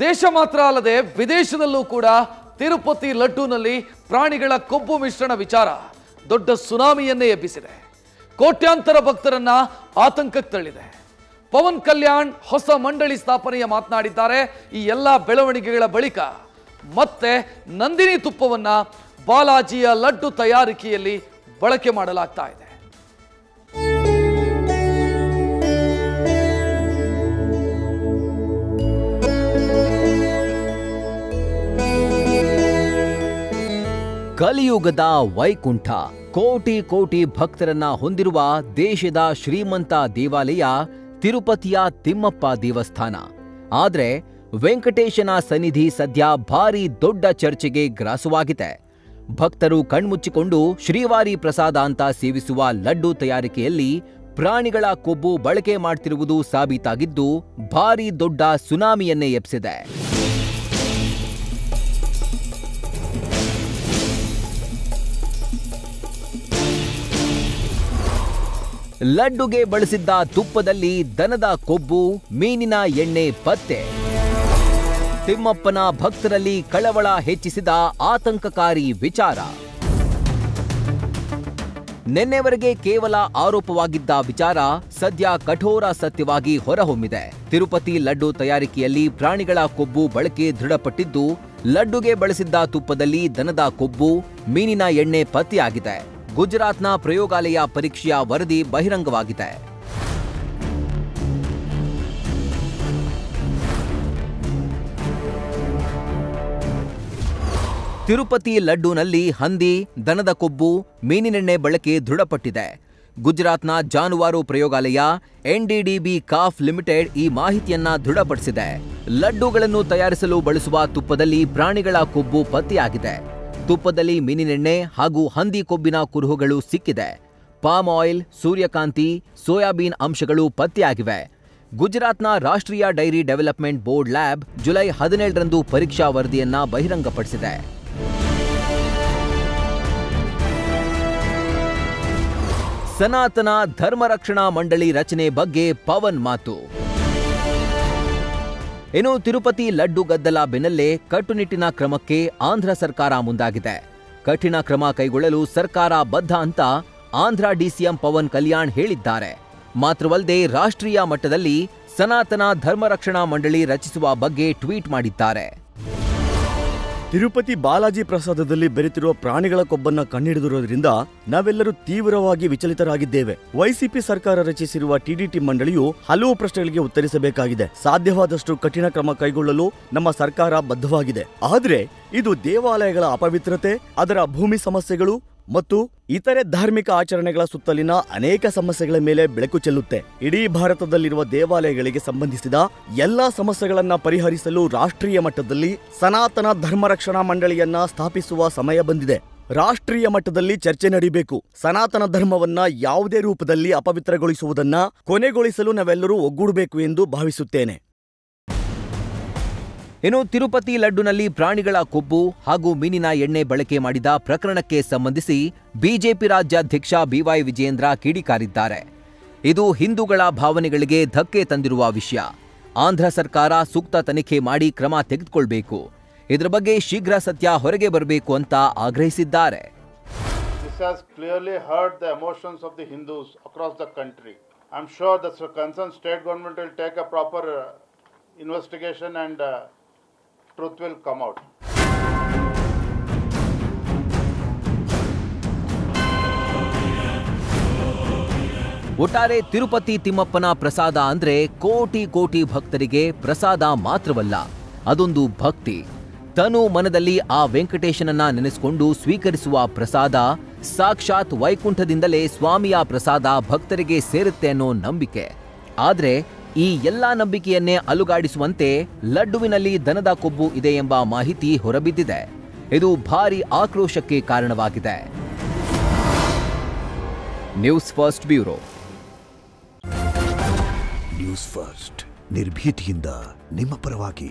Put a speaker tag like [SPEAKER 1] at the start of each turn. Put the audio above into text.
[SPEAKER 1] ದೇಶ ಮಾತ್ರ ಅಲ್ಲದೆ ವಿದೇಶದಲ್ಲೂ ಕೂಡ ತಿರುಪತಿ ಲಡ್ಡೂನಲ್ಲಿ ಪ್ರಾಣಿಗಳ ಕೊಬ್ಬು ಮಿಶ್ರಣ ವಿಚಾರ ದೊಡ್ಡ ಸುನಾಮಿಯನ್ನೇ ಎಬ್ಬಿಸಿದೆ. ಕೋಟ್ಯಾಂತರ ಭಕ್ತರನ್ನ ಆತಂಕಕ್ಕೆ ತಳ್ಳಿದೆ. ಪವನ್ ಕಲ್ಯಾಣ್ ಹೊಸ ಮಂಡಳಿ ಸ್ಥಾಪನೆಯ ಮಾತನಾಡಿದ್ದಾರೆ. ಈ ಎಲ್ಲ ಬೆಳವಣಿಗೆಗಳ ಬಳಿಕ ಮತ್ತೆ ನಂದಿನಿ ತುಪ್ಪವನ್ನ ಬಾಲಾಜಿಯ ಲಡ್ಡು ತಯಾರಿಕೆಯಲ್ಲಿ ಬಳಕೆ ಮಾಡಲಾಗ್ತಾ ಇದೆ.
[SPEAKER 2] ಕಲಿಯುಗದ ವೈಕುಂಠ, ಕೋಟಿ ಕೋಟಿ ಭಕ್ತರನ್ನ ಹೊಂದಿರುವ ದೇಶದ ಶ್ರೀಮಂತ ದೇವಾಲಯ ತಿರುಪತಿಯ ತಿಮ್ಮಪ್ಪ ದೇವಸ್ಥಾನ. ಆದ್ರೆ ವೆಂಕಟೇಶನ ಸನ್ನಿಧಿ ಸದ್ಯ ಭಾರಿ ದೊಡ್ಡ ಚರ್ಚೆಗೆ ಗ್ರಾಸವಾಗಿದೆ. ಭಕ್ತರು ಕಣ್ಮುಚ್ಚಿಕೊಂಡು ಶ್ರೀವಾರಿ ಪ್ರಸಾದ ಅಂತ ಸೇವಿಸುವ ಲಡ್ಡು ತಯಾರಿಕೆಯಲ್ಲಿ ಪ್ರಾಣಿಗಳ ಕೊಬ್ಬು ಬಳಕೆ ಮಾಡ್ತಿರುವುದು ಸಾಬೀತಾಗಿದ್ದು ಭಾರಿ ದೊಡ್ಡ ಸುನಾಮಿಯನ್ನೇ ಎಬ್ಬಿಸಿದೆ. ಲಡ್ಡುಗೆ ಬಳಸಿದ್ದ ತುಪ್ಪದಲ್ಲಿ ದನದ ಕೊಬ್ಬು, ಮೀನಿನ ಎಣ್ಣೆ ಪತ್ತೆ. ತಿಮ್ಮಪ್ಪನ ಭಕ್ತರಲ್ಲಿ ಕಳವಳ ಹೆಚ್ಚಿಸಿದ ಆತಂಕಕಾರಿ ವಿಚಾರ. ನಿನ್ನೆವರೆಗೆ ಕೇವಲ ಆರೋಪವಾಗಿದ್ದ ವಿಚಾರ ಸದ್ಯ ಕಠೋರ ಸತ್ಯವಾಗಿ ಹೊರಹೊಮ್ಮಿದೆ. ತಿರುಪತಿ ಲಡ್ಡು ತಯಾರಿಕೆಯಲ್ಲಿ ಪ್ರಾಣಿಗಳ ಕೊಬ್ಬು ಬಳಕೆ ದೃಢಪಟ್ಟಿದ್ದು, ಲಡ್ಡುಗೆ ಬಳಸಿದ್ದ ತುಪ್ಪದಲ್ಲಿ ದನದ ಕೊಬ್ಬು, ಮೀನಿನ ಎಣ್ಣೆ ಪತ್ತೆಯಾಗಿದೆ. ಗುಜರಾತ್ನ ಪ್ರಯೋಗಾಲಯ ಪರೀಕ್ಷೆಯ ವರದಿ ಬಹಿರಂಗವಾಗಿದೆ. ತಿರುಪತಿ ಲಡ್ಡೂನಲ್ಲಿ ಹಂದಿ, ದನದ ಕೊಬ್ಬು, ಮೀನಿನೆಣ್ಣೆ ಬಳಕೆ ದೃಢಪಟ್ಟಿದೆ. ಗುಜರಾತ್ನ ಜಾನುವಾರು ಪ್ರಯೋಗಾಲಯ ಎನ್ಡಿಡಿಬಿ ಕಾಫ್ ಲಿಮಿಟೆಡ್ ಈ ಮಾಹಿತಿಯನ್ನ ದೃಢಪಡಿಸಿದೆ. ಲಡ್ಡುಗಳನ್ನು ತಯಾರಿಸಲು ಬಳಸುವ ತುಪ್ಪದಲ್ಲಿ ಪ್ರಾಣಿಗಳ ಕೊಬ್ಬು ಪತ್ತೆಯಾಗಿದೆ. ತುಪ್ಪದಲ್ಲಿ ಮೀನಿನೆಣ್ಣೆ ಹಾಗೂ ಹಂದಿ ಕೊಬ್ಬಿನ ಕುರುಹುಗಳು ಸಿಕ್ಕಿದೆ. ಪಾಮ್ ಆಯಿಲ್, ಸೂರ್ಯಕಾಂತಿ, ಸೋಯಾಬೀನ್ ಅಂಶಗಳು ಪತ್ತೆಯಾಗಿವೆ. ಗುಜರಾತ್ನ ರಾಷ್ಟ್ರೀಯ dairy development board lab July 17ರಂದು ಪರೀಕ್ಷಾ ವರದಿಯನ್ನ ಬಹಿರಂಗಪಡಿಸಿದೆ. ಸನಾತನ ಧರ್ಮ ರಕ್ಷಣಾ ಮಂಡಳಿ ರಚನೆ ಬಗ್ಗೆ ಪವನ್ ಮಾತು. ಇನ್ನು ತಿರುಪತಿ ಲಡ್ಡು ಗದ್ದಲ ಬೆನ್ನಲ್ಲೇ ಕಟ್ಟುನಿಟ್ಟಿನ ಕ್ರಮಕ್ಕೆ ಆಂಧ್ರ ಸರ್ಕಾರ ಮುಂದಾಗಿದೆ. ಕಠಿಣ ಕ್ರಮ ಕೈಗೊಳ್ಳಲು ಸರ್ಕಾರ ಬದ್ಧ ಅಂತ ಆಂಧ್ರ ಡಿಸಿಎಂ ಪವನ್ ಕಲ್ಯಾಣ್ ಹೇಳಿದ್ದಾರೆ. ಮಾತ್ರವಲ್ಲದೆ ರಾಷ್ಟ್ರೀಯ ಮಟ್ಟದಲ್ಲಿ ಸನಾತನ ಧರ್ಮ ರಕ್ಷಣಾ ಮಂಡಳಿ ರಚಿಸುವ ಬಗ್ಗೆ ಟ್ವೀಟ್ ಮಾಡಿದ್ದಾರೆ.
[SPEAKER 3] ತಿರುಪತಿ ಬಾಲಾಜಿ ಪ್ರಸಾದದಲ್ಲಿ ಬೆರೆತಿರುವ ಪ್ರಾಣಿಗಳ ಕೊಬ್ಬನ್ನ ಕಂಡುಹಿಡಿದಿರುವುದರಿಂದ ನಾವೆಲ್ಲರೂ ತೀವ್ರವಾಗಿ ವಿಚಲಿತರಾಗಿದ್ದೇವೆ. ವೈಸಿಪಿ ಸರ್ಕಾರ ರಚಿಸಿರುವ ಟಿಡಿಟಿ ಮಂಡಳಿಯು ಹಲವು ಪ್ರಶ್ನೆಗಳಿಗೆ ಉತ್ತರಿಸಬೇಕಾಗಿದೆ. ಸಾಧ್ಯವಾದಷ್ಟು ಕಠಿಣ ಕ್ರಮ ಕೈಗೊಳ್ಳಲು ನಮ್ಮ ಸರ್ಕಾರ ಬದ್ಧವಾಗಿದೆ. ಆದರೆ ಇದು ದೇವಾಲಯಗಳ ಅಪವಿತ್ರತೆ, ಅದರ ಭೂಮಿ ಸಮಸ್ಯೆಗಳು ಮತ್ತು ಇತರೆ ಧಾರ್ಮಿಕ ಆಚರಣೆಗಳ ಸುತ್ತಲಿನ ಅನೇಕ ಸಮಸ್ಯೆಗಳ ಮೇಲೆ ಬೆಳಕು ಚೆಲ್ಲುತ್ತೆ. ಇಡೀ ಭಾರತದಲ್ಲಿರುವ ದೇವಾಲಯಗಳಿಗೆ ಸಂಬಂಧಿಸಿದ ಎಲ್ಲಾ ಸಮಸ್ಯೆಗಳನ್ನ ಪರಿಹರಿಸಲು ರಾಷ್ಟ್ರೀಯ ಮಟ್ಟದಲ್ಲಿ ಸನಾತನ ಧರ್ಮ ರಕ್ಷಣಾ ಮಂಡಳಿಯನ್ನ ಸ್ಥಾಪಿಸುವ ಸಮಯ ಬಂದಿದೆ. ರಾಷ್ಟ್ರೀಯ ಮಟ್ಟದಲ್ಲಿ ಚರ್ಚೆ ನಡೆಯಬೇಕು. ಸನಾತನ ಧರ್ಮವನ್ನ ಯಾವುದೇ ರೂಪದಲ್ಲಿ ಅಪವಿತ್ರಗೊಳಿಸುವುದನ್ನ ಕೊನೆಗೊಳಿಸಲು ನಾವೆಲ್ಲರೂ ಒಗ್ಗೂಡಬೇಕು ಎಂದು ಭಾವಿಸುತ್ತೇನೆ.
[SPEAKER 2] ಇನ್ನು ತಿರುಪತಿ ಲಡ್ಡುನಲ್ಲಿ ಪ್ರಾಣಿಗಳ ಕೊಬ್ಬು ಹಾಗೂ ಮೀನಿನ ಎಣ್ಣೆ ಬಳಕೆ ಮಾಡಿದ ಪ್ರಕರಣಕ್ಕೆ ಸಂಬಂಧಿಸಿ ಬಿಜೆಪಿ ರಾಜ್ಯಾಧ್ಯಕ್ಷ ಬಿವೈ ವಿಜಯೇಂದ್ರ ಕಿಡಿಕಾರಿದ್ದಾರೆ. ಇದು ಹಿಂದೂಗಳ ಭಾವನೆಗಳಿಗೆ ಧಕ್ಕೆ ತಂದಿರುವ ವಿಷಯ. ಆಂಧ್ರ ಸರ್ಕಾರ ಸೂಕ್ತ ತನಿಖೆ ಮಾಡಿ ಕ್ರಮ ತೆಗೆದುಕೊಳ್ಳಬೇಕು. ಇದರ ಬಗ್ಗೆ ಶೀಘ್ರ ಸತ್ಯ ಹೊರಗೆ ಬರಬೇಕು ಅಂತ ಆಗ್ರಹಿಸಿದ್ದಾರೆ.
[SPEAKER 4] This has clearly hurt the emotions of the Hindus across the country. I'm sure the concerned state government will take a proper investigation and truth will come out.
[SPEAKER 2] ಒಟ್ಟಾರೆ ತಿರುಪತಿ ತಿಮ್ಮಪ್ಪನ ಪ್ರಸಾದ ಅಂದ್ರೆ ಕೋಟಿ ಕೋಟಿ ಭಕ್ತರಿಗೆ ಪ್ರಸಾದ ಮಾತ್ರವಲ್ಲ, ಅದೊಂದು ಭಕ್ತಿ. ತನು ಮನದಲ್ಲಿ ಆ ವೆಂಕಟೇಶನನ್ನ ನೆನೆಸಿಕೊಂಡು ಸ್ವೀಕರಿಸುವ ಪ್ರಸಾದ ಸಾಕ್ಷಾತ್ ವೈಕುಂಠದಿಂದಲೇ ಸ್ವಾಮಿಯ ಪ್ರಸಾದ ಭಕ್ತರಿಗೆ ಸೇರುತ್ತೆ ಅನ್ನೋ ನಂಬಿಕೆ. ಆದ್ರೆ ಈ ಎಲ್ಲಾ ನಂಬಿಕೆಯನ್ನೇ ಅಲುಗಾಡಿಸುವಂತೆ ಲಡ್ಡುವಿನಲ್ಲಿ ದನದ ಕೊಬ್ಬು ಇದೆ ಎಂಬ ಮಾಹಿತಿ ಹೊರಬಿದ್ದಿದೆ. ಇದು ಭಾರಿ ಆಕ್ರೋಶಕ್ಕೆ ಕಾರಣವಾಗಿದೆ. News first bureau.
[SPEAKER 5] News first ನಿರ್ಭೀತಿಯಿಂದ ನಿಮ್ಮ ಪರವಾಗಿ.